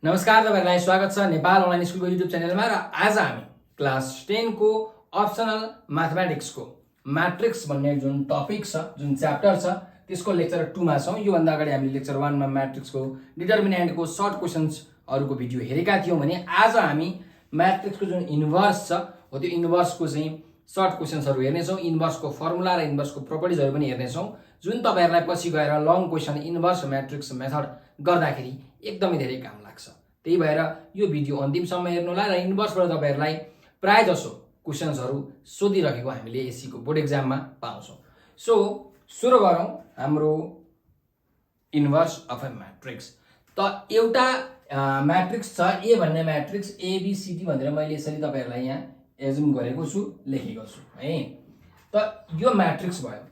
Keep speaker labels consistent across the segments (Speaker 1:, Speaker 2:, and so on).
Speaker 1: नमस्कार, तपाईहरुलाई स्वागत छ नेपाल अनलाइन स्कुलको युट्युब च्यानलमा। र आज हामी क्लास 10 को अप्सनल म्याथमेटिक्स को मैट्रिक्स भन्ने जुन टपिक छ, जुन च्याप्टर छ, त्यसको लेक्चर 2 मा छौं। यो भन्दा अगाडि हामीले लेक्चर 1 मा मैट्रिक्स को डिटरमिनेन्ट को सर्ट क्वेशन्स हरुको भिडियो हेरेका थियौं भने आज हामी मैट्रिक्स को जुन इन्भर्स छ हो त्यो इन्भर्स को चाहिँ सर्ट क्वेशन्स हरु हेर्ने छौं। इन्भर्स को फर्मुला र इन्भर्स को प्रोपर्टिज हरु पनि हेर्ने छौं, जुन तपाईहरुलाई पछि गएर long question inverse matrix method गर्दाखेरि एकदमै धेरै काम लाग्छ। त्यही भएर यो भिडियो अन्तिमसम्म हेर्नुहोला र इन्भर्सबाट तपाईहरुलाई प्राय जसो क्वेशन्सहरु सोधिरहेको हामीले एससी को बोर्ड एक्जाममा पाउँछौं। सो सुरु गरौं हाम्रो इन्भर्स अफ अ मैट्रिक्स। त एउटा मैट्रिक्स छ ए भन्ने मैट्रिक्स एबीसीडी भनेर मैले यसरी तपाईहरुलाई यहाँ एज्युम गरेको छु, लेखेको छु है। त यो मैट्रिक्स भयो।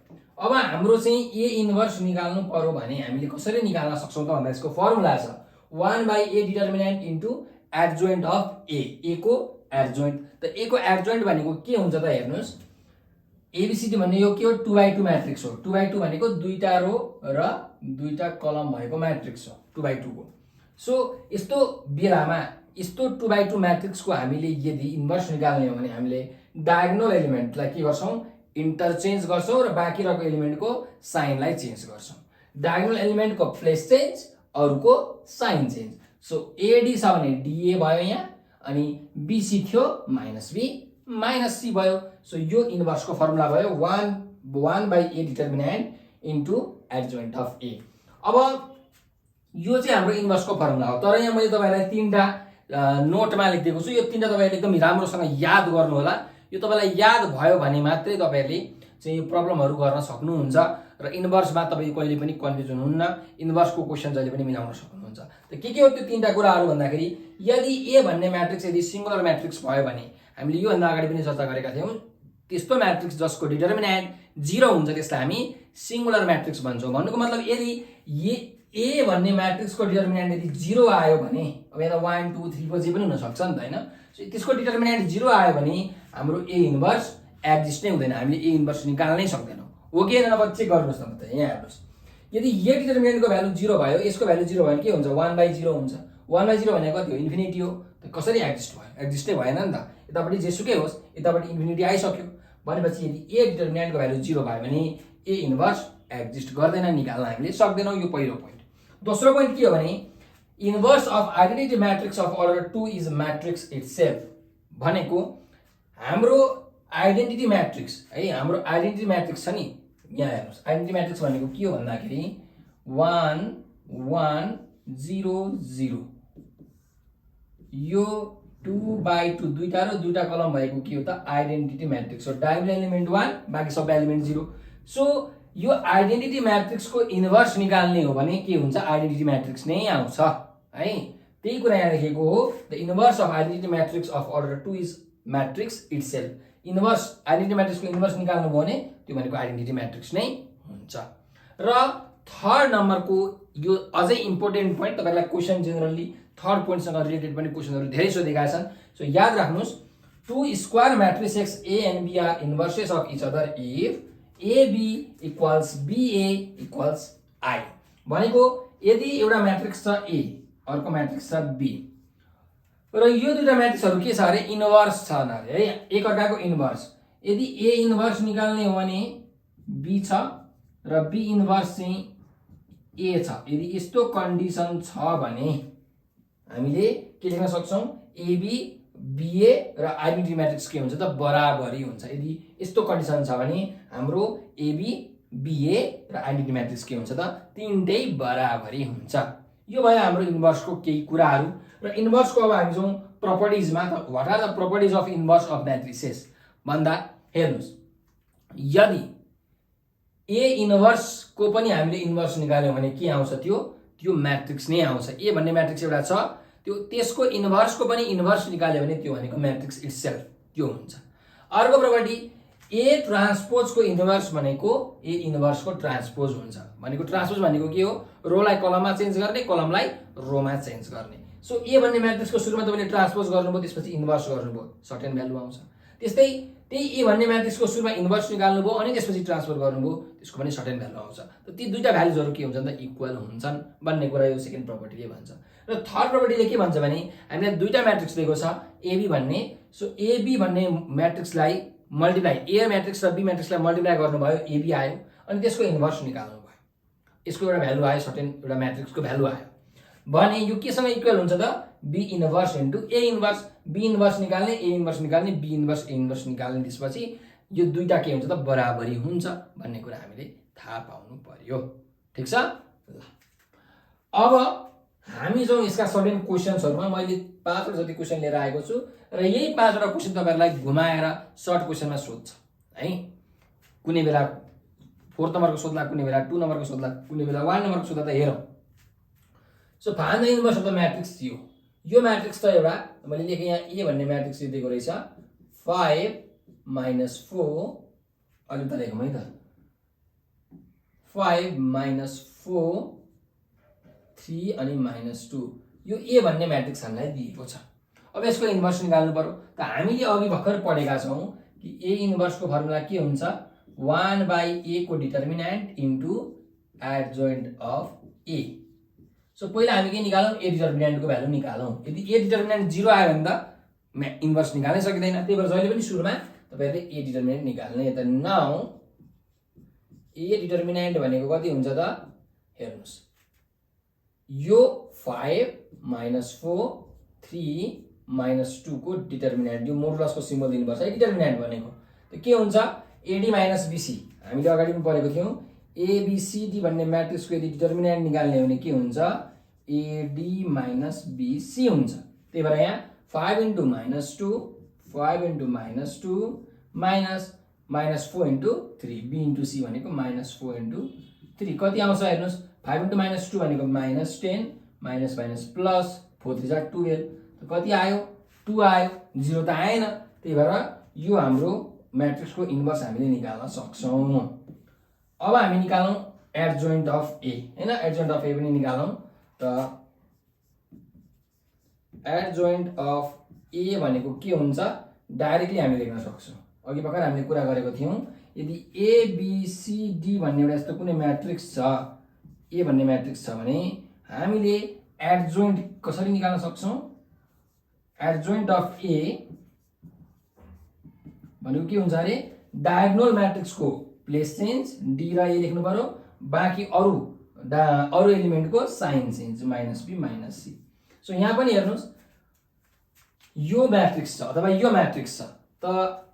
Speaker 1: अब हाम्रो चाहिँ ए इन्भर्स निकाल्नु पर्यो भने हामीले कसरी निकाल्न सक्छौं त भन्दा यसको फर्मुला छ 1/a determinant into adjoint of A को एडजोइन्ट। त ए को एडजोइन्ट भनेको के हुन्छ त हेर्नुस्, एबीसीडी भन्ने यो के हो 2/2 मैट्रिक्स हो। 2/2 भनेको दुईटा रो र दुईटा कलम भएको मैट्रिक्स हो 2/2 को। सो यस्तो बेलामा यस्तो 2/2 मैट्रिक्स को हामीले यदि इन्भर्स निकाल्ने हो भने हामीले डायगोनल एलिमेन्टलाई के गर्छौं, इन्टरचेन्ज गर्छौं र बाँकी रहेको एलिमेन्टको साइनलाई चेन्ज गर्छौं। डायगोनल एलिमेन्टको प्लेस चेन्ज, अरुको साइन चेन्ज। सो एडी छ भने डीए भयो यहाँ, अनि बीसी थियो -b -c भयो। सो यो इन्भर्स को फर्मुला भयो 1/a determinant into adjoint of A. अब यो चाहिँ हाम्रो इन्भर्स को फर्मुला हो। तर यहाँ मैले तपाईहरुलाई तीनटा नोटमा लेखिदिएको छु। यो तीनटा तपाईहरुले एकदम राम्रोसँग याद गर्नु होला। यो तपाईलाई याद भयो भने मात्रै तपाईहरुले चाहिँ यो प्रब्लमहरु गर्न सक्नुहुन्छ र इन्भर्समा तपाई कहिले पनि कन्फ्युज हुनुहुन्न। इन्भर्स को क्वेशन जहिले पनि मिलाउन सक्नुहुन्छ। त के हो त्यो तीनटा कुराहरु भन्दाखेरि, यदि ए भन्ने मैट्रिक्स यदि सिंगुलर मैट्रिक्स भयो भने हामीले यो भन्दा अगाडि पनि चर्चा गरेका थियौं, त्यस्तो मैट्रिक्स जसको डिटरमिनेन्ट 0 हुन्छ त्यसलाई हामी सिंगुलर मैट्रिक्स भन्छौं। भन्नुको मतलब यदि ए भन्ने मैट्रिक्स को डिटरमिनेन्ट यदि 0 आयो भने, अब यहाँ 1 2 3 4 जे पनि हुन सक्छ नि त हैन। सो त्यसको डिटरमिनेन्ट 0 आयो भने हाम्रो ए इन्भर्स एक्जिस्ट नै हुँदैन, हामीले ए इन्भर्स निकाल्नै सक्दैनौं। हो कि हैन? अब चेक गर्नुस् न त, यहाँ हेर्नुस्। यदि ए डिटरमिनेन्टको भ्यालु 0 भयो, यसको भ्यालु 0 भयो भने के हुन्छ, 1/0 हुन्छ। 1/0 भनेको कति हो, इन्फिनिटी हो। त कसरी एक्जिस्ट भयो? एक्जिस्टै भएन नि त। यतापटि जेसुकै होस्, यतापटि इन्फिनिटी आइसक्यो भनेपछि यदि ए डिटरमिनेन्टको भ्यालु 0 भयो भने ए इन्भर्स एक्जिस्ट गर्दैन, निकाल्न हामीले सक्दैनौं। यो पहिलो पोइन्ट। दोस्रो पोइन्ट के हो भने, inverse of identity matrix of order 2 is matrix itself भनेको हाम्रो आइडेन्टिटी मैट्रिक्स है, हाम्रो आइडेन्टिटी मैट्रिक्स छ नि, यहाँ हेर्नुस्। आइडेन्टिटी मैट्रिक्स भनेको के हो भन्दाखेरि 1 1 0 0, यो 2/2 दुईटा र दुईटा कलम भएको के हो त आइडेन्टिटी मैट्रिक्स हो। डायगोनल एलिमेन्ट 1, बाकी सबै एलिमेन्ट 0। सो यो आइडेन्टिटी मैट्रिक्स को इन्भर्स निकाल्ने हो भने के हुन्छ, आइडेन्टिटी मैट्रिक्स नै आउँछ है। त्यही कुरा यहाँ लेखेको हो, the inverse of identity matrix of order 2 is matrix itself. Inverse identity matrix को इन्भर्स निकाल्नु भयो भने त्यो भनेको आइडेन्टिटी मैट्रिक्स नै हुन्छ। र थर्ड नम्बर को यो अझै इम्पोर्टेन्ट पोइन्ट, तपाईलाई क्वेशन जेनरली थर्ड पोइन्ट सँग रिलेटेड पनि क्वेशनहरु धेरै सोधेका छन्। सो याद राख्नुस्, 2 square matrices A and B are inverses of each other if AB equals BA equals I। भनेको यदि एउटा मैट्रिक्स छ A, अर्को मैट्रिक्स छ B, र यो दुईटा मैट्रिक्सहरु के छ अरे, इन्भर्स छन् अरे है, एक अर्काको इन्भर्स। यदि A इन्भर्स निकाल्ने हो भने B छ र B इन्भर्स चाहिँ A छ। यदि यस्तो कन्डिसन छ भने हामीले के लेख्न सक्छौं, AB BA र आइडेन्टिटी मैट्रिक्स के हुन्छ त बराबरी हुन्छ। यदि यस्तो कन्डिसन छ भने हाम्रो AB BA र आइडेन्टिटी मैट्रिक्स के हुन्छ त तीनटै बराबरी हुन्छ। यो भयो हाम्रो इन्भर्स को केही कुराहरु। र इन्भर्स को अब हामी जाउँ प्रोपर्टिजमा। त what are the properties of inverse of matrices भन्दा हेर्नुस्, यदि ए इन्भर्स को पनि हामीले इन्भर्स निकाल्यौं भने के आउँछ, त्यो मैट्रिक्स नै आउँछ। ए भन्ने मैट्रिक्स एउटा छ, त्यो त्यसको इन्भर्स को पनि इन्भर्स निकाल्यो भने त्यो भनेको मैट्रिक्स इटसेल्फ त्यो हुन्छ। अर्को प्रोपर्टी, ए ट्रान्सपोज को इन्भर्स भनेको ए इन्भर्स को ट्रान्सपोज हुन्छ। भनेको ट्रान्सपोज भनेको के हो, रोलाई कलममा चेन्ज गर्ने, कलमलाई रोमा चेन्ज गर्ने। सो ए भन्ने मैट्रिक्स को सुरुमा तपाईले ट्रान्सपोज गर्नुभयो, त्यसपछि इन्भर्स गर्नुभयो, सर्टेन भ्यालु आउँछ। त्यस्तै त्यही ए भन्ने म्याट्रिक्सको सुरुमा इन्भर्स निकाल्नुभयो अनि त्यसपछि ट्रान्सफर गर्नुभयो, त्यसको पनि सर्टेन भ्यालु आउँछ। त ती दुईटा भ्यालुजहरू के हुन्छन् त इक्वल हुन्छन् भन्ने कुरा यो सेकेन्ड प्रोपर्टीले भन्छ। र थर्ड प्रोपर्टीले के भन्छ भने हामीलाई दुईटा म्याट्रिक्स दिएको छ एबी भन्ने, सो एबी भन्ने म्याट्रिक्सलाई मल्टिप्लाई ए म्याट्रिक्स र बी म्याट्रिक्सलाई मल्टिप्लाई गर्नुभयो, एबी आयो अनि त्यसको इन्भर्स निकाल्नु भयो, यसको एउटा भ्यालु आयो, सर्टेन एउटा म्याट्रिक्सको भ्यालु आयो भने यो केसँग इक्वल हुन्छ त B inverse into A inverse. B inverse निकाल्ने, ए इन्भर्स निकाल्ने, बी इन्भर्स ए इन्भर्स निकाल्ने, त्यसपछि यो दुईटा के हुन्छ त बराबरी हुन्छ भन्ने कुरा हामीले थाहा पाउनु पर्यो। ठिक छ ल, अब हामी जाउँ यसका सर्टेन क्वेसन्सहरुमा। मैले 5 वटा जति क्वेसन लिएर आएको छु र यही 5 वटा क्वेसन तपाईहरुलाई घुमाएर सर्ट क्वेसनमा सोध्छ है। कुनै बेला 4 नम्बरको सोध्ला, कुनै बेला 2 नम्बरको सोध्ला, कुनै बेला 1 नम्बरको सोध्ला, त हेरौँ। So find the inverse of the matrix यो म्याट्रिक्स त एउटा मैले लेखेँ यहाँ ए भन्ने म्याट्रिक्स दिएको रहेछ 5 - 4, अलि त लेखौँ है त, 5 - 4 3 अनि -2, यो ए भन्ने म्याट्रिक्स हामीलाई दिएको छ। अब यसको इन्भर्स निकाल्नु पर्यो। त हामीले अघि भर्खर पढेका छौँ कि ए इन्भर्सको फर्मुला के हुन्छ, 1/a को determinant into adjoint of A. So पहिला हामी के निकालौँ, ए डिटर्मिनेन्टको भ्यालु निकालौँ। यदि ए डिटर्मिनेन्ट 0 आयो भने त इन्भर्स निकाल्नै सकिँदैन, त्यही भएर जहिले पनि सुरुमा तपाईहरुले ए डिटर्मिनेन्ट निकाल्ने। त नाउ ए डिटर्मिनेन्ट भनेको कति हुन्छ त, हेर्नुस्, यो 5 - 4 3 -2 को डिटर्मिनेन्ट, यो मोडुलसको सिम्बल दिनुपर्छ है डिटर्मिनेन्ट भनेको। त के हुन्छ, एडी माइनस बीसी, हामीले अगाडि पनि पढेको थियौँ। एबीसीडी भन्ने म्याट्रिक्सको यदि डिटर्मिनेन्ट निकाल्ने हो भने के हुन्छ, एडी माइनस बीसी हुन्छ। त्यही भएर यहाँ 5 × -2 5 × -2 -4 × 3, बी × सी भनेको -4 × 3 कति आउँछ हेर्नुस्, 5 × -2 भनेको -10 माइनस माइनस प्लस 4 3 = 12, कति आयो 2 आयो, 0 त आएन। त्यही भएर यो हाम्रो म्याट्रिक्सको इन्भर्स हामीले निकाल्न सक्छौँ। अब हामी निकालौँ एडजोइन्ट अफ ए हैन, एडजोइन्ट अफ ए पनि निकालौँ। त एडजोइन्ट अफ ए भनेको के हुन्छ, डाइरेक्टली हामी लेख्न सक्छौँ। अघि भर्खर हामीले कुरा गरेको थियौँ, यदि ए बी सी डी भन्ने एउटा यस्तो कुनै म्याट्रिक्स छ, ए भन्ने म्याट्रिक्स छ भने हामीले एडजोइन्ट कसरी निकाल्न सक्छौँ, एडजोइन्ट अफ ए भनेको के हुन्छ अरे, डायगोनल म्याट्रिक्सको प्लेस चेन्ज डी र ए लेख्नु पर्यो, बाँकी अरु एलिमेन्टको sign change -b -c। So यहाँ पनि हेर्नुस्, यो म्याट्रिक्स छ अथवा यो म्याट्रिक्स छ, त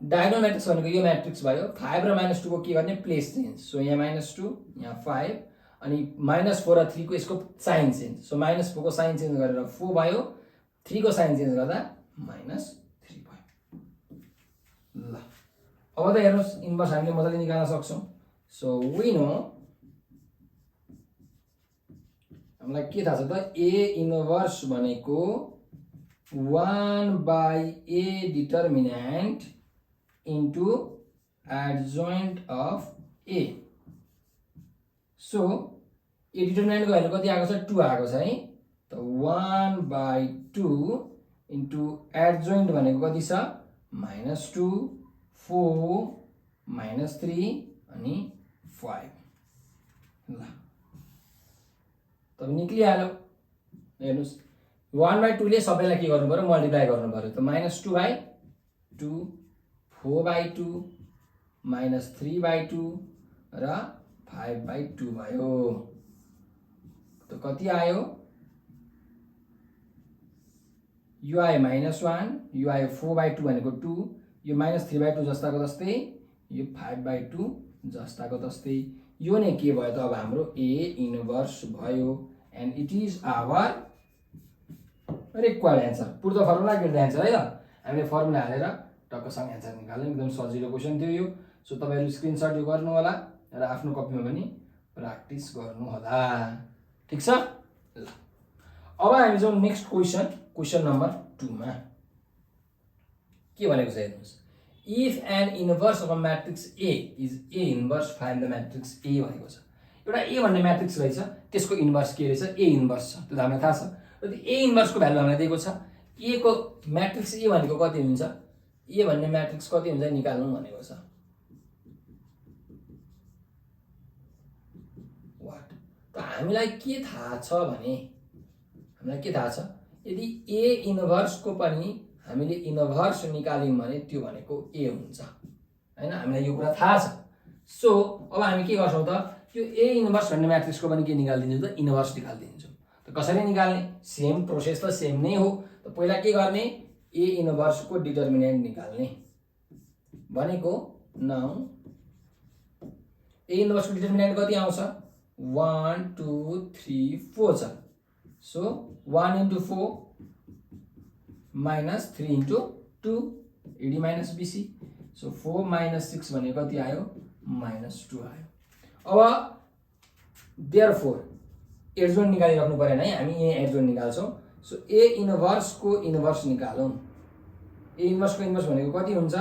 Speaker 1: डायगोनल म्याट्रिक्स भनेको यो म्याट्रिक्स भयो। 5 र -2 को के गर्ने, प्लेस चेन्ज। सो यहाँ -2 यहाँ 5 अनि -4 र 3 को यसको साइन चेन्ज। सो -4 को साइन चेन्ज गरेर 4 भयो, 3 को साइन चेन्ज गर्दा -3 भयो। ल अब त हेर्नुस्, इन्भर्स हामीले मजाले निकाल्न सक्छौँ। सो वी नो, हामीलाई के थाहा छ त, ए इन्भर्स भनेको 1/a determinant into adjoint of A. So A डिटर्मिनेन्टको भ्यालु कति आएको छ, 2 आएको छ है। त 1/2 इन्टु एडजोइन्ट भनेको कति छ, -2 4 -3 अनि 5। ल तब निक्लिहाल्यो। हेर्नुस्, 1/2 ले सबैलाई के गर्नु पर्यो, मल्टिप्लाई गर्नु पर्यो। त -2/2 4/2 -3/2 र 5/2 भयो। त कति आयो, यो आयो -1, यो आयो 4/2 भनेको 2, यो -3/2 जस्ताको जस्तै, यो 5/2 जस्ताको जस्तै। यो नै के भयो त, अब हाम्रो ए इन्भर्स भयो and it is our required answer. Put the formula get the answer है त। हामीले फर्मुला हालेर टक्कसँग एन्सर निकाल्यौँ। एकदम सजिलो क्वेसन थियो यो। सो तपाईहरु स्क्रिनशट यो गर्नु होला र आफ्नो कपीमा पनि प्र्याक्टिस गर्नु होला। ठीक छ ल, अब हामी जाउँ नेक्स्ट क्वेसन नम्बर 2 मा। के भनेको छ हेर्नुस्, if an inverse of a matrix A is A inverse find the matrix A भनेको छ। एउटा ए भन्ने म्याट्रिक्स रहेछ, त्यसको इन्भर्स के रहेछ, ए इन्भर्स छ, त्यो हामीलाई थाहा छ। र त्यो ए इन्भर्सको भ्यालु हामीलाई दिएको छ। ए को म्याट्रिक्स ए भनेको कति हुन्छ, ए भन्ने म्याट्रिक्स कति हुन्छ निकाल्नु भनेको छ। वाट त हामीलाई के थाहा छ भने हामीलाई के थाहा छ यदि ए इन्भर्सको पनि हामीले इन्भर्स निकाल्यौं भने त्यो भनेको ए हुन्छ हैन हामीलाई यो कुरा थाहा छ। सो अब हामी के गर्छौं त यो ए इन्भर्स भन्ने म्याट्रिक्सको पनि के निकाल्दिन्छौं त इन्भर्स निकाल्दिन्छौं। त कसरी निकाल्ने सेम प्रोसेस त सेम नै हो। त पहिला के गर्ने ए इन्भर्सको डिटर्मिनेन्ट निकाल्ने भनेको नाउ ए इन्भर्सको डिटर्मिनेन्ट कति आउँछ 1 2 3 4 छ। So 1 into 4 minus 3 into 2 AD minus BC। So 4 minus 6 भनेको कति आयो -2 आयो। अब देयरफोर एडजोइन्ट निकालिराख्नु पर्दैन है हामी यहाँ एडजोइन्ट निकाल्छौं। सो ए इन्भर्स को इन्भर्स निकालौं। ए इन्भर्स को इन्भर्स भनेको कति हुन्छ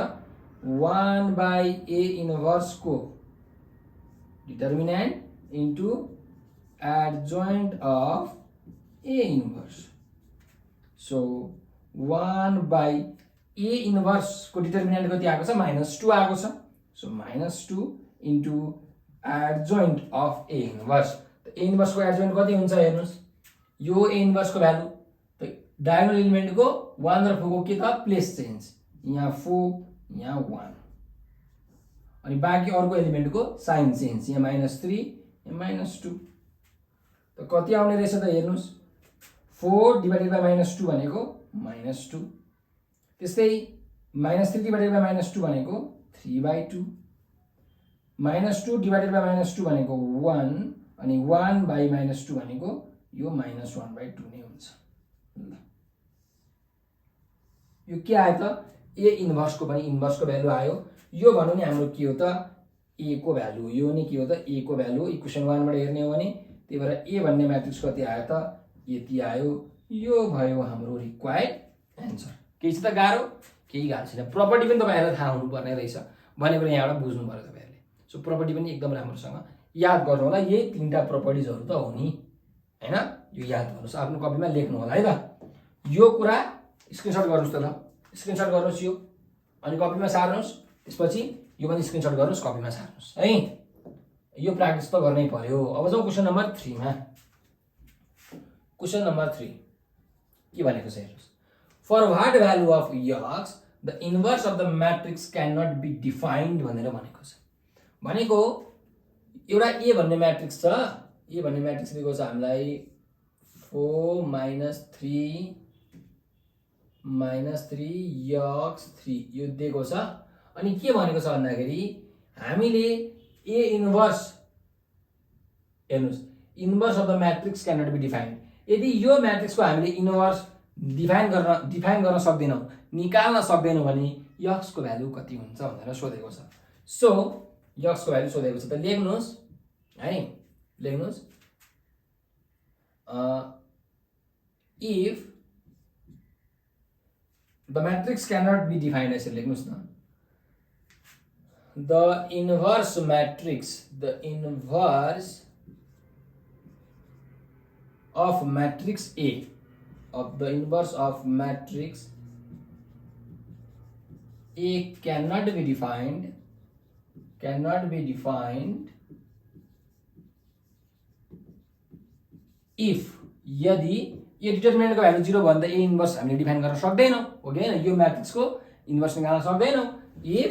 Speaker 1: 1 by ए इन्भर्स को determinant into adjoint of A inverse. So 1 by A inverse को डिटर्मिनेन्ट कति आएको छ -2 आएको छ। So -2 into adjoint of A inverse. त ए इन्भर्स को एडजोइन्ट कति हुन्छ हेर्नुस् यो ए इन्भर्स को भ्यालु त डायगोनल एलिमेन्ट को 1 र 4 को के त प्लेस चेन्ज यहाँ 4 यहाँ 1 अनि बाँकी अर्को एलिमेन्ट को साइन चेन्ज यहाँ -3 यहाँ -2 त कति आउने रहेछ त हेर्नुस् 4 डिवाइडेड बाइ -2 भनेको -2 त्यस्तै -3 डिवाइडेड बाइ -2 भनेको 3/2 -2 डिवाइडेड बाइ -2 भनेको 1 अनि 1 बाइ -2 भनेको यो -1/2 नै हुन्छ। ल यो के आयो त ए इन्भर्स को पनि इन्भर्स को भ्यालु आयो। यो भन्नु नि हाम्रो के हो त ए को भ्यालु यो नि के हो त ए को भ्यालु इक्वेसन 1 बाट हेर्ने हो भने त्यही भएर ए भन्ने म्याट्रिक्स कति आयो त यति आयो। यो भयो हाम्रो रिक्वायर्ड एन्सर। केही छ त गाह्रो केही गाह्रो छैन। प्रपर्टी पनि तपाईहरुलाई थाहा हुनुपर्ने रहेछ भनेको यहाँबाट बुझ्नु पर्यो तपाईहरुले। सो प्रपर्टी पनि एकदम राम्रोसँग याद गर्नु होला। यही तीनटा प्रपर्टिजहरु त हो नि हैन यो याद गर्नुस् आफ्नो कपीमा लेख्नु होला है त। यो कुरा स्क्रिनशट गर्नुस् त ल स्क्रिनशट गर्नुस् यो अनि कपीमा सार्नुस् त्यसपछि यो पनि स्क्रिनशट गर्नुस् कपीमा सार्नुस् है। यो प्र्याक्टिस त गर्नै पर्यो। अब जाउँ क्वेशन नम्बर 3 मा। क्वेशन नम्बर 3 के भनेको छ हेर्नुस् for what value of x the inverse of the matrix can not be defined भनेर भनेको छ। भनेको एउटा ए भन्ने म्याट्रिक्स छ ए भन्ने म्याट्रिक्स दिएको छ हामीलाई 4 -3 -3 x 3 यो दिएको छ। अनि के भनेको छ भन्दाखेरि हामीले ए इन्भर्स हेर्नुस् inverse of the matrix can not be defined. यदि यो म्याट्रिक्स को हामीले इन्भर्स डिफाइन गर्न सक्दैनौं निकाल्न सक्दैनौं भने x को भ्यालु कति हुन्छ भनेर सोधेको छ। सो x को भ्यालु सोधेको छ त लेख्नुस् है लेख्नुस् if the matrix cannot be defined ऐसे लेख्नुस् न the inverse of matrix A of the inverse of matrix A cannot be defined if यदि यो डिटर्मिनेन्ट को भ्यालु 0 भन्दा ए इन्भर्स हामीले डिफाइन गर्न सक्दैनौं हो कि हैन यो म्याट्रिक्स को इन्भर्स निकाल्न सक्दैनौं। इफ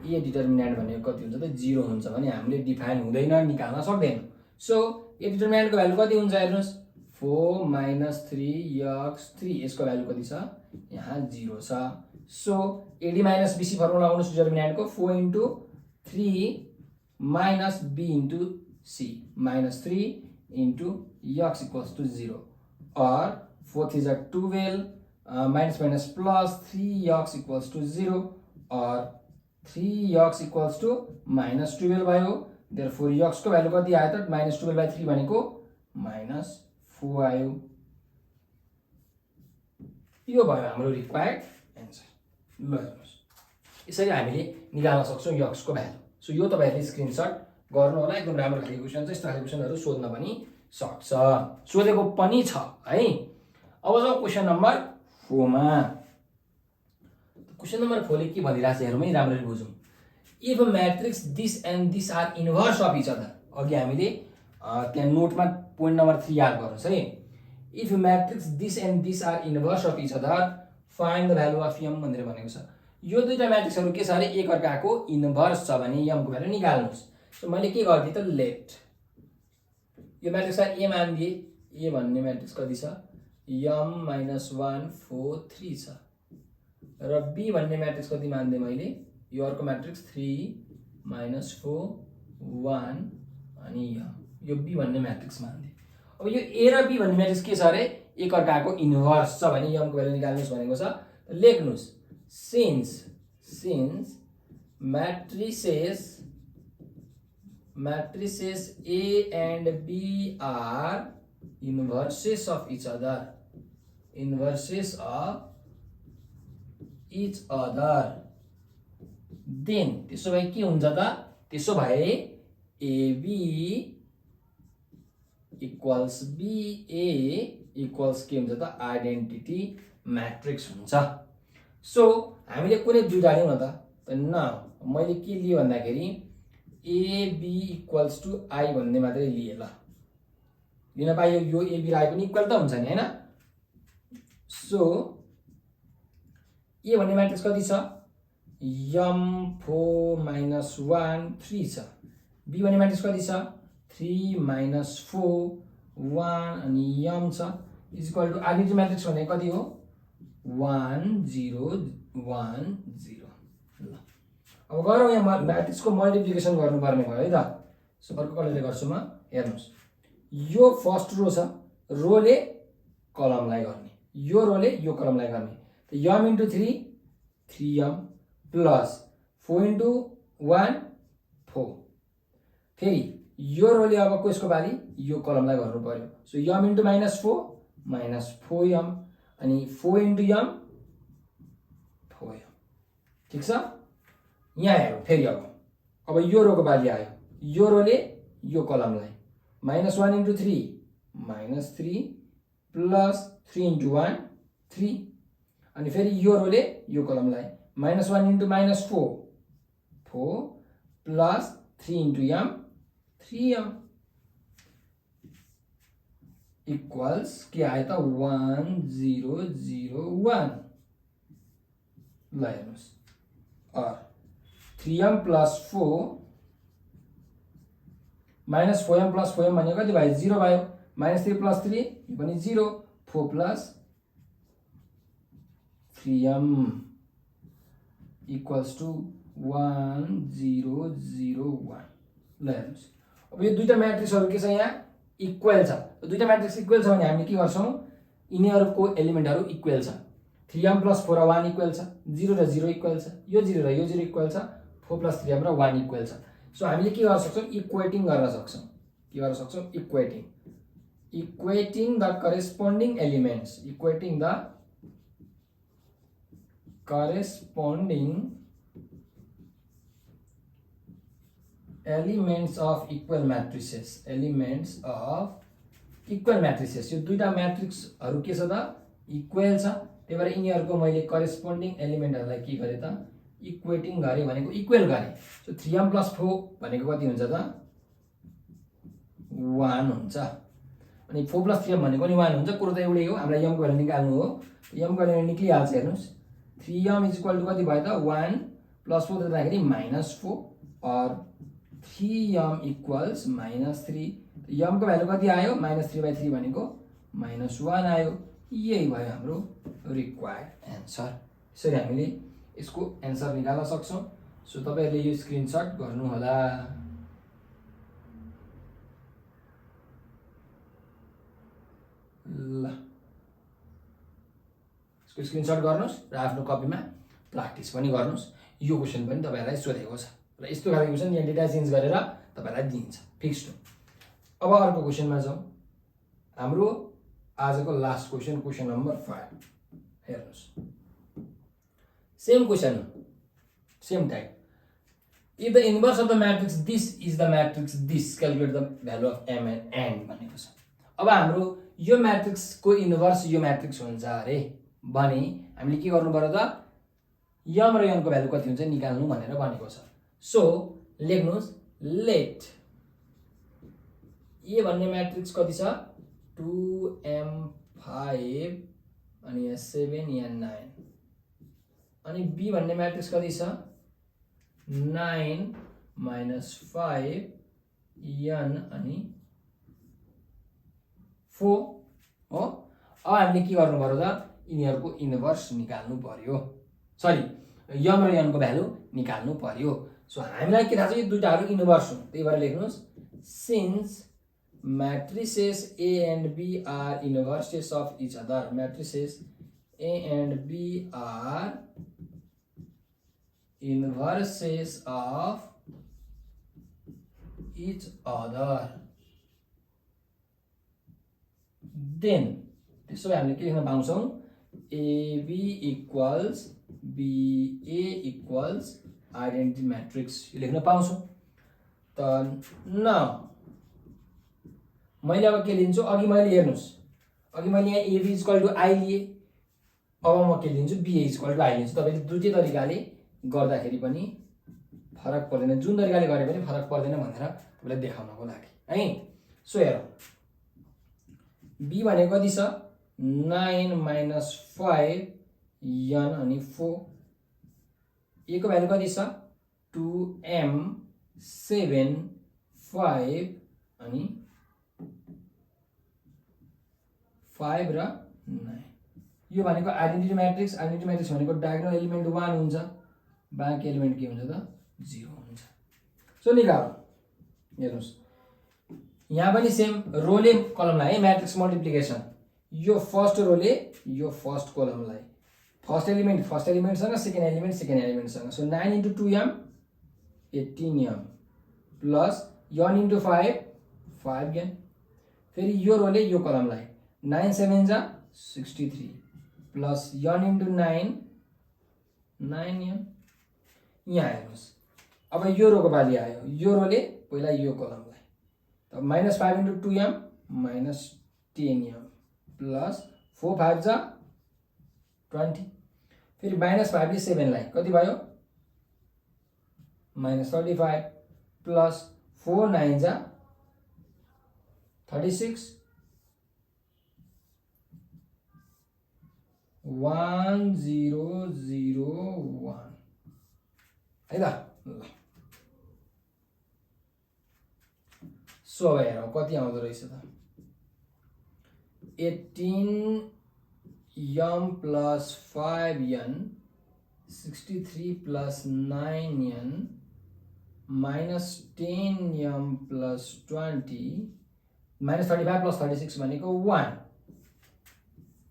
Speaker 1: ए डिटर्मिनेन्ट भनेको कति हुन्छ त 0 हुन्छ भने हामीले डिफाइन हुँदैन निकाल्न सक्दैनौं। सो ए डिटर्मिनेन्ट को भ्यालु कति हुन्छ हेर्नुस् 4 - 3x3 यसको भ्यालु कति छ यहाँ 0 छ। So AD minus BC formula लगाउनुस् डिटर्मिनेन्ट को 4 into 3 minus b into c minus 3 into x equals to 0 or 4 is a 12 minus plus 3x equals to 0 or 3x equals to minus 12 भयो। therefore x को value कति आयो त -12/3 भनेको -4 आयो। यो भयो हाम्रो रिक्वायर्ड एन्सर। ल हेर्नुस् यसरी हामीले निकाल्न सक्छौं x को भ्यालु। सो यो तपाईहरुले स्क्रिनशट गर्नु होला। एकदम राम्रो खालको क्वेशन छ। यस्तो खालको क्वेशनहरु सोध्न पनि सक्छ सोधेको पनि छ है। अब जाउँ क्वेशन नम्बर 4 मा। क्वेसन नम्बर 4 ले के भनिरहेछ हेरौँ है राम्ररी बुझौँ if matrix this and this are inverse of each other अघि हामीले त्यहाँ नोटमा पोइन्ट नम्बर 3 याद गर्नुहोस् है if matrix this and this are inverse of each other find the value of M भनेर भनेको छ यो दुईटा म्याट्रिक्सहरू के छ अरे एक अर्काको इन्भर्स छ भने यमको भ्यालु निकाल्नुहोस् सो मैले के गरिदिएँ त लेट यो म्याट्रिक्सलाई ए मानिदिए ए भन्ने म्याट्रिक्स कति छ यम -1 4 3 छ र बी भन्ने म्याट्रिक्स कति मान्दिएँ मैले यो अर्को म्याट्रिक्स 3 -4 1 अनि यो बी भन्ने म्याट्रिक्स मान्दिएँ अब यो ए र बी भन्ने म्याट्रिक्स के छ अरे एक अर्काको इन्भर्स छ भने यमको भ्यालु निकाल्नुहोस् भनेको छ लेख्नुहोस् since matrices A and B are inverses of each other then त्यसो भए के हुन्छ त त्यसो भए AB equals BA equals के हुन्छ त आइडेन्टिटी म्याट्रिक्स हुन्छ सो हामीले कुनै दुईटा लियौँ न त न मैले के लिएँ भन्दाखेरि एबी इक्वल्स टु आई भन्ने मात्रै लिएँ ल लिन पाइयो यो एबी र आई पनि इक्वल त हुन्छ नि हैन सो ए भन्ने म्याट्रिक्स कति छ यम 4 -1 3 छ बी भन्ने म्याट्रिक्स कति छ 3 -4 1 अनि यम छ is equal to identity matrix भने कति हो 1 0 1 0 ल अब गरौँ यहाँ म्याट्रिक्सको मल्टिप्लिकेसन गर्नुपर्ने भयो है त सो अर्को कलरले गर्छु म हेर्नुहोस् यो फर्स्ट रो छ रोले कलमलाई गर्ने यो रोले यो कलमलाई गर्ने त यम * 3 3m प्लस 4 * 1 4 फेरि यो रोले अब कसको बाली यो कलमलाई गर्नु पर्यो सो यम * -4 -4m अनि 4 * m 4m ठीक छ यहाँ हेरौँ फेरि अब यो रोको बाली आयो यो रोले यो कलमलाई -1 * 3 -3 प्लस 3 * 1 3 अनि फेरि यो रोले यो कलमलाई -1 * -4 4 प्लस 3 * m 3m इक्वल्स के आयो त 1 0 0 1 ल हेर्नुहोस् 3m + 4 -4m + 4m भनेको कति भयो 0 भयो -3 + 3 यो पनि 0 4 + 3m इक्वल्स टु 1 0 0 1 ल हेर्नुहोस् अब यो दुईटा म्याट्रिक्सहरु के छ यहाँ इक्वल छ दुईटा म्याट्रिक्स इक्वल छ भने हामीले के गर्छौं यिनीहरुको एलिमेन्टहरु इक्वल छ 3m + 4 र 1 इक्वल छ 0 र 0 इक्वल छ यो 0 र यो 0 इक्वल छ 4 + 3m र 1 इक्वल छ सो हामीले के गर्न सक्छौं इक्वेटिङ गर्न सक्छौं के गर्न सक्छौं equating the corresponding elements elements of equal matrices यो दुईटा म्याट्रिक्सहरु के छ त इक्वल छ त्यही भएर यिनीहरुको मैले करेस्पोन्डिङ एलिमेन्टहरुलाई के गरे त इक्वेटिङ गरे भनेको इक्वल गरे सो 3m + 4 भनेको कति हुन्छ त 1 हुन्छ अनि 4 + 3m भनेको नि 1 हुन्छ कुरो त एउटै हो हामीलाई m को भ्यालु निकाल्नु हो m को भ्यालु निक्लिहाल्छ हेर्नुस् 3m = कति भयो त 1 + 4 दिँदाखेरि -4 और 3m = -3 m को भ्यालु कति आयो -3/3 भनेको -1 आयो यही भयो हाम्रो रिक्वायर्ड एन्सर यसरी हामीले यसको एन्सर निकाल्न सक्छौं सो तपाईहरुले यो स्क्रिनशट गर्नु होला ल यसको स्क्रिनशट गर्नुस् र आफ्नो कपीमा प्र्याक्टिस पनि गर्नुस् यो क्वेशन पनि तपाईहरुलाई सोधेको छ र यस्तो खालको क्वेशन यहाँ डेटा चेन्ज गरेर तपाईहरुलाई दिन्छ फिक्स्ड अब अर्को क्वेशनमा जाउँ हाम्रो आजको लास्ट क्वेशन नम्बर 5 हेर्नुस् same question same type if the inverse of the matrix this is the matrix this calculate the value of m and n भनेको छ अब हाम्रो यो म्याट्रिक्स को इन्भर्स यो म्याट्रिक्स हुन्छ अरे भने हामीले के गर्नु पर्यो त यम र यनको भ्यालु कति हुन्छ निकाल्नु भनेर भनेको छ। सो लेख्नुहोस् लेट ए भन्ने म्याट्रिक्स कति छ 2m5 अनि यहाँ 7 यहाँ 9 अनि बी भन्ने म्याट्रिक्स कति छ 9 - 5 n अनि 4 हो। अब हामीले के गर्नु पर्यो त यिनीहरुको इन्भर्स निकाल्नु पर्यो, सरी यम र यनको भ्यालु निकाल्नु पर्यो। सो हामीलाई के थाहा छ यो दुईटाहरु इन्भर्स हुन्, त्यही भएर लेख्नुस् since matrices A and B are inverses of each other, matrices A and B are inverses of each other, then त्यसो हामीले के लेख्न पाउँछौं AB equals BA equals identity matrix यो लेख्न पाउँछौं। त न मैले अब के लिन्छु अघि मैले हेर्नुस् अघि मैले यहाँ AB = I लिए, अब म के लिन्छु BA = I लिन्छु। तपाईले दुईटै तरिकाले गर्दाखेरि पनि फरक पर्दैन, जुन तरिकाले गरे पनि फरक पर्दैन भनेर तपाईलाई देखाउनको लागि है। सो हेरौं B भनेको कति छ 9 - 5 n अनि 4, A को भ्यालु कति छ 2m 7 5 अनि 5 र 9 यो भनेको आइडेन्टिटी म्याट्रिक्स भनेको डायगोनल एलिमेन्ट 1 हुन्छ, बाँकी एलिमेन्ट के हुन्छ त 0 हुन्छ। सो निकालौं हेर्नुस् यहाँ पनि सेम रोले कलमलाई है म्याट्रिक्स मल्टिप्लिकेसन, यो फर्स्ट रोले यो फर्स्ट कलमलाई फर्स्ट एलिमेन्ट सँग सेकेन्ड एलिमेन्ट सँग। So 9 * 2m 18m plus n * 5 5 gain, फेरि यो रोले यो कलमलाई 9 7 जा 63 प्लस n * 9 9m। यहाँ हेर्नुस् अब यो रोको बाली आयो, यो रोले पहिला यो कलमलाई त -5 * 2m -10m प्लस 4 5 जा 20 फेरि -5 ले 7 लाई कति भयो -35 प्लस 4 9 जा 36 1001 है त। सो अब हेरौँ कति आउँदो रहेछ त 18m plus 5n 63 plus 9n minus 10m plus 20 minus 35 plus 36 भनेको 1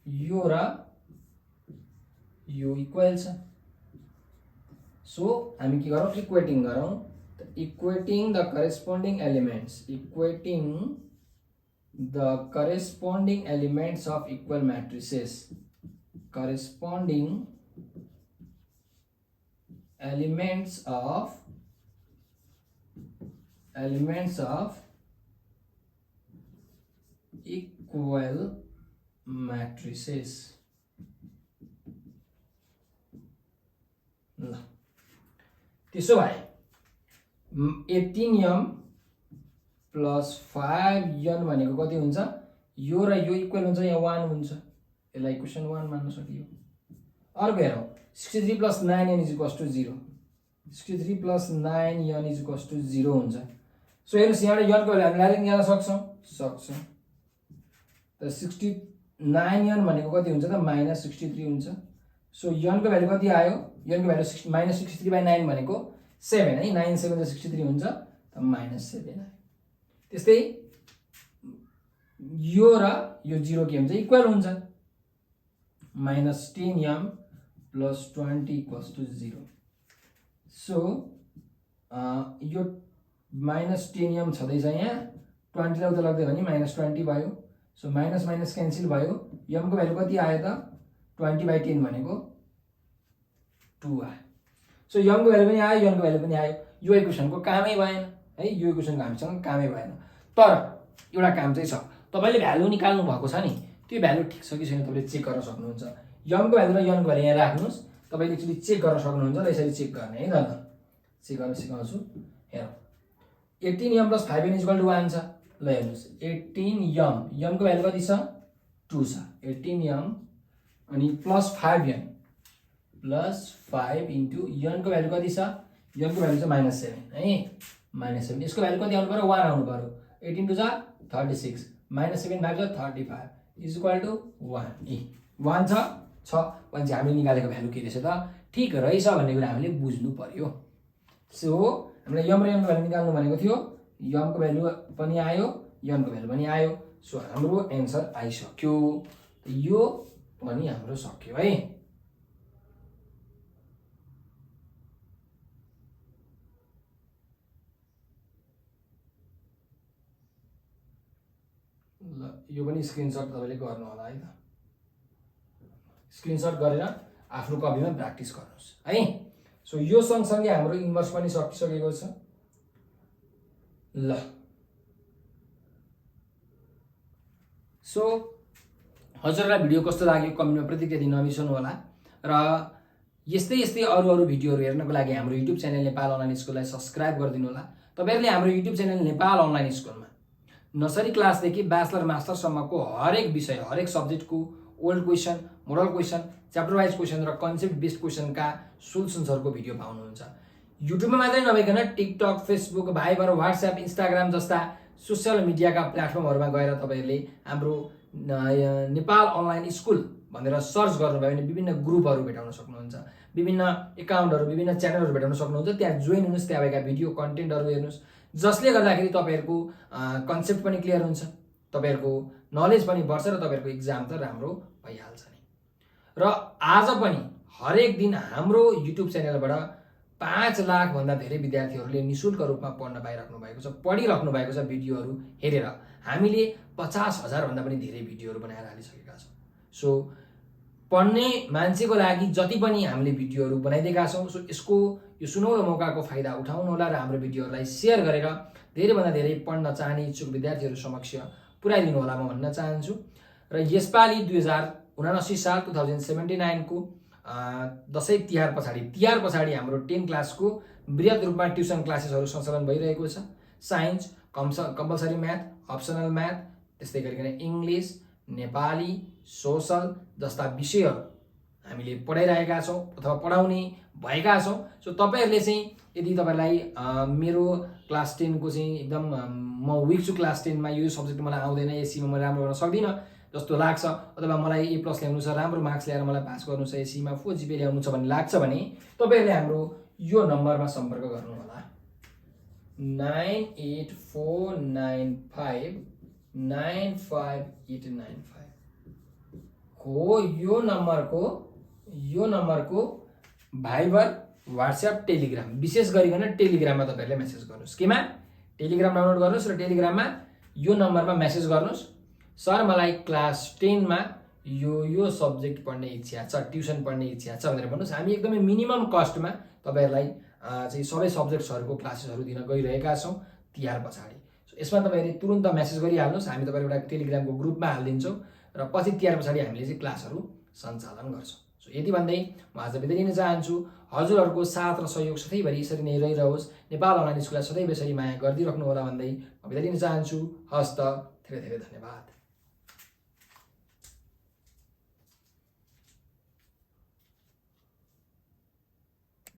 Speaker 1: यो र यो इक्वल छ। सो हामी के गरौँ इक्वेटिङ गरौँ त equating the corresponding elements of equal matrices, corresponding elements of equal matrices। ल त्यसो भए 18m प्लस 5n भनेको कति हुन्छ यो र यो इक्वल हुन्छ यहाँ 1 हुन्छ, यसलाई इक्वेसन 1 मान्न सकियो। अर्को हेरौँ 63 plus 9n = 0, 63 plus 9n = 0 हुन्छ। सो हेर्नुस् यहाँ n को भ्यालु हामीले निकाल्न सक्छौं त 69n भनेको कति हुन्छ त -63 हुन्छ। सो n को भ्यालु कति आयो n को भ्यालु -63/9 भनेको 7 है, 9 7 63 हुन्छ त -7 आयो। त्यस्तै यो र यो 0 के हुन्छ इक्वल हुन्छ -10m plus 20 = 0। सो यो -10m छदैछ यहाँ 20 लाई उता लग्दै भने -20 भयो। सो माइनस माइनस क्यान्सल भयो, m को भ्यालु कति आयो त 20/10 भनेको 2 आयो। सो m को भ्यालु पनि आयो n को भ्यालु पनि आयो, यो इक्वेसनको कामै भएन है, यो इक्वेसनको हामीसँग कामै भएन। तर एउटा काम चाहिँ छ, तपाईले भ्यालु निकाल्नु भएको छ नि त्यो भ्यालु ठीक छ कि छैन तपाईले चेक गर्न सक्नुहुन्छ। m को भ्यालु र n को भ्यालु यहाँ राख्नुस् त तपाईले एक्चुअली चेक गर्न सक्नुहुन्छ र यसरी चेक गर्ने है त ल चेक गर्न सिकाउँछु हेरौँ 18m + 5n = 1 छ ल हेर्नुस् 18m m को भ्यालु कति छ 2 छ 18m अनि plus 5n plus 5 into n को भ्यालु कति छ n को भ्यालु चाहिँ -7 है -7 यसको भ्यालु कति आउनु पर्यो 1 आउनु पर्यो 18 2 जा 36 -7 भाग 35 = 1 ए 1 छ भने चाहिँ हामीले निकालेको भ्यालु के रहेछ त ठीक रहेछ भन्ने कुरा हामीले बुझ्नु पर्यो सो हामीले m र n को भ्यालु निकाल्नु भनेको थियो m को भ्यालु पनि आयो n को भ्यालु पनि आयो सो हाम्रो एन्सर आइसक्यो यो पनि हाम्रो सक्यो है ल यो पनि स्क्रिनशट तपाईले गर्नु होला है त स्क्रिनशट गरेर आफ्नो कपीमा प्र्याक्टिस गर्नुस् है सो यो सँगसँगै हाम्रो इन्भर्स पनि सकिसकेको छ ल सो हजुरलाई भिडियो कस्तो लाग्यो कमेन्टमा प्रतिक्रिया दिन नबिर्सनु होला र यस्तै अरु भिडियोहरु हेर्नको लागि हाम्रो युट्युब च्यानल नेपाल अनलाइन स्कुललाई सब्स्क्राइब गरिदिनु होला तपाईहरुले हाम्रो युट्युब च्यानल नेपाल अनलाइन स्कुलमा नर्सरी क्लासदेखि ब्याचलर मास्टरसम्मको हरेक विषय हरेक सब्जेक्टको old question model question chapter wise question र कन्सेप्ट बेस्ड क्वेशनका सोल्युसन्सहरुको भिडियो पाउनुहुन्छ युट्युबमा मात्रै नभइकन TikTok Facebook Viber WhatsApp Instagram जस्ता सोशल मिडियाका प्लेटफर्महरुमा गएर तपाईहरुले हाम्रो नेपाल अनलाइन स्कुल भनेर सर्च गर्नुभयो भने विभिन्न ग्रुपहरु भेटाउन सक्नुहुन्छ विभिन्न एकाउन्टहरु विभिन्न च्यानलहरु भेटाउन सक्नुहुन्छ त्यहाँ जोइन हुनुस् त्यहाँ भएका भिडियो कन्टेन्टहरु हेर्नुस् जसले गर्दाखेरि तपाईहरुको कन्सेप्ट पनि क्लियर हुन्छ तपाईहरुको नलेज पनि बढ्छ र तपाईहरुको एक्जाम त राम्रो भइहाल्छ नि र आज पनि हरेक दिन हाम्रो युट्युब च्यानलबाट 5 लाख भन्दा धेरै विद्यार्थीहरुले निशुल्क रूपमा पढ्न पाइराख्नु भएको छ पढिराख्नु भएको छ भिडियोहरु हेरेर हामीले 50,000 भन्दा पनि धेरै भिडियोहरु बनाएर हालिसकेका छौं सो पढ्ने मान्छेको लागि जति पनि हामीले भिडियोहरु बनाइदिएका छौं सो यसको यो सुनौलो मौकाको फाइदा उठाउनु होला र हाम्रो भिडियोहरुलाई शेयर गरेर धेरै भन्दा धेरै पढ्न चाहने इच्छुक विद्यार्थीहरु समक्ष पुर्याइदिनु होला म भन्न चाहन्छु र यसपालि 2079 साल 2079 को दशैं तिहार पछाडी हाम्रो 10 क्लासको बृहत रूपमा ट्युसन क्लासेसहरु सञ्चालन भइरहेको छ science compulsory math optional math त्यस्तै गरिकन इंग्लिश नेपाली सोशल जस्ता विषयहरु हामीले पढाइरहेका छौं अथवा पढाउने भएका छौं सो तपाईहरुले चाहिँ यदि तपाईलाई मेरो क्लास 10 को चाहिँ एकदम म विक छु क्लास 10 मा यो सब्जेक्ट मलाई आउँदैन एसी मा म राम्रो गर्न सक्दिन जस्तो लाग्छ अथवा मलाई ए+ ल्याउनु छ राम्रो मार्क्स ल्याएर मलाई पास गर्नु छ एसी मा 4 जीपी ल्याउनु छ भन्ने लाग्छ भने तपाईहरुले हाम्रो यो नम्बरमा सम्पर्क गर्नु होला 9849595895 हो यो नम्बरको भाइबर व्हाट्सएप टेलिग्राम विशेष गरिकन टेलिग्राममा तपाईहरुले मेसेज गर्नुस् केमा टेलिग्राम डाउनलोड गर्नुस् र टेलिग्राममा यो नम्बरमा मेसेज गर्नुस् सर मलाई क्लास 10 मा यो सब्जेक्ट पढ्ने इच्छा छ ट्युसन पढ्ने इच्छा छ भनेर भन्नुस् हामी एकदमै मिनिमम कस्टमा तपाईहरुलाई चाहिँ सबै सब्जेक्ट्सहरुको क्लासेसहरु दिन गइरहेका छौं तिहार पछाडी सो यसमा तपाईहरुले तुरुन्त मेसेज गरिहाल्नुस् हामी तपाईहरुको एउटा टेलिग्रामको ग्रुपमा हाल्दिन्छौं र पछि तिहार पछाडी हामीले चाहिँ क्लासहरु सञ्चालन गर्छौं सो यति भन्दै म आज बिदा लिन चाहन्छु हजुरहरुको साथ र सहयोग सधैँभरि यसरी नै रहिरहोस् नेपाल अनलाइन स्कुललाई सधैँ यसरी माया गरिदिराख्नु होला भन्दै म बिदा लिन चाहन्छु हस्त धेरै धेरै धन्यवाद